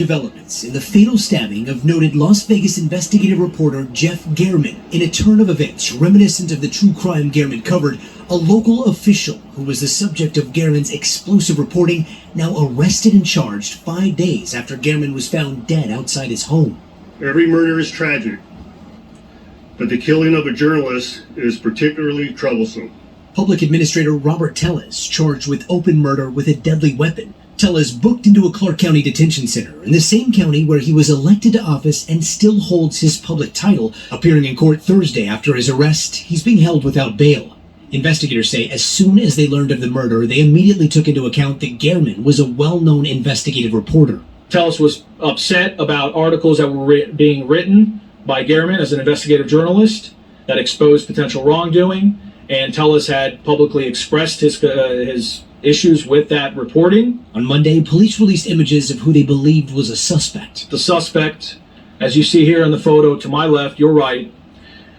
Developments in the fatal stabbing of noted Las Vegas investigative reporter Jeff German. In a turn of events reminiscent of the true crime German covered, a local official who was the subject of German's explosive reporting now arrested and charged 5 days after German was found dead outside his home. Every murder is tragic, but the killing of a journalist is particularly troublesome. Public Administrator Robert Tellez charged with open murder with a deadly weapon. Tellez booked into a Clark County detention center in the same county where he was elected to office and still holds his public title. Appearing in court Thursday after his arrest, he's being held without bail. Investigators say as soon as they learned of the murder, they immediately took into account that German was a well-known investigative reporter. Tellez was upset about articles that were being written by German as an investigative journalist that exposed potential wrongdoing, and Tellez had publicly expressed his issues with that reporting. On Monday, police released images of who they believed was a suspect. The suspect, as you see here in the photo to my left, your right,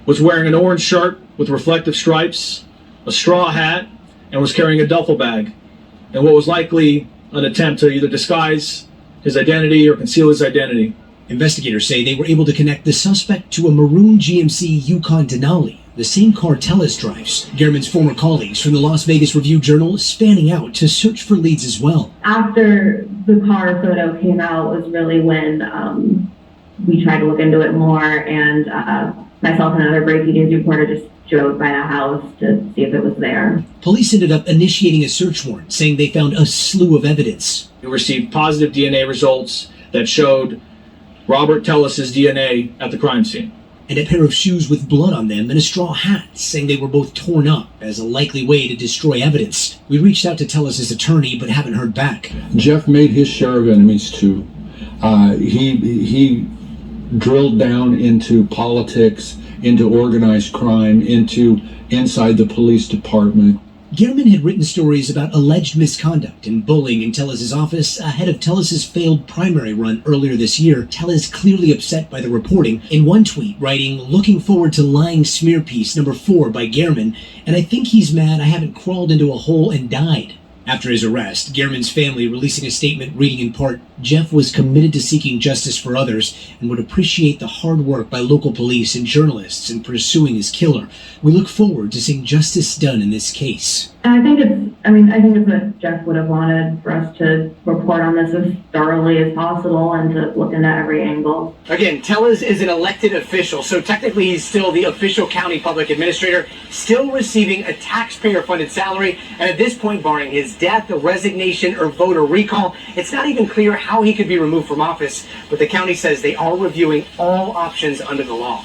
was wearing an orange shirt with reflective stripes, a straw hat, and was carrying a duffel bag, and what was likely an attempt to either disguise his identity or conceal his identity. Investigators say they were able to connect the suspect to a maroon GMC Yukon Denali, the same car Tellez drives. German's former colleagues from the Las Vegas Review-Journal spanning out to search for leads as well. After the car photo came out was really when we tried to look into it more, and myself and another breaking news reporter just drove by the house to see if it was there. Police ended up initiating a search warrant, saying they found a slew of evidence. We received positive DNA results that showed Robert Tellez's DNA at the crime scene. And a pair of shoes with blood on them and a straw hat, saying they were both torn up as a likely way to destroy evidence. We reached out to Tellez's attorney, but haven't heard back. Jeff made his share of enemies too. He drilled down into politics, into organized crime, inside the police department. German had written stories about alleged misconduct and bullying in Tellez's office ahead of Tellez's failed primary run earlier this year. Tellez clearly upset by the reporting. In one tweet, writing, "Looking forward to lying smear piece number 4 by German, and I think he's mad I haven't crawled into a hole and died." After his arrest, German's family releasing a statement reading in part, Jeff was committed to seeking justice for others and would appreciate the hard work by local police and journalists in pursuing his killer. We look forward to seeing justice done in this case. And I think it's what Jeff would have wanted, for us to report on this as thoroughly as possible and to look into every angle. Again, Tellez is an elected official, so technically he's still the official county public administrator, still receiving a taxpayer-funded salary, and at this point, barring his death, a resignation, or voter recall, it's not even clear how he could be removed from office, but the county says they are reviewing all options under the law.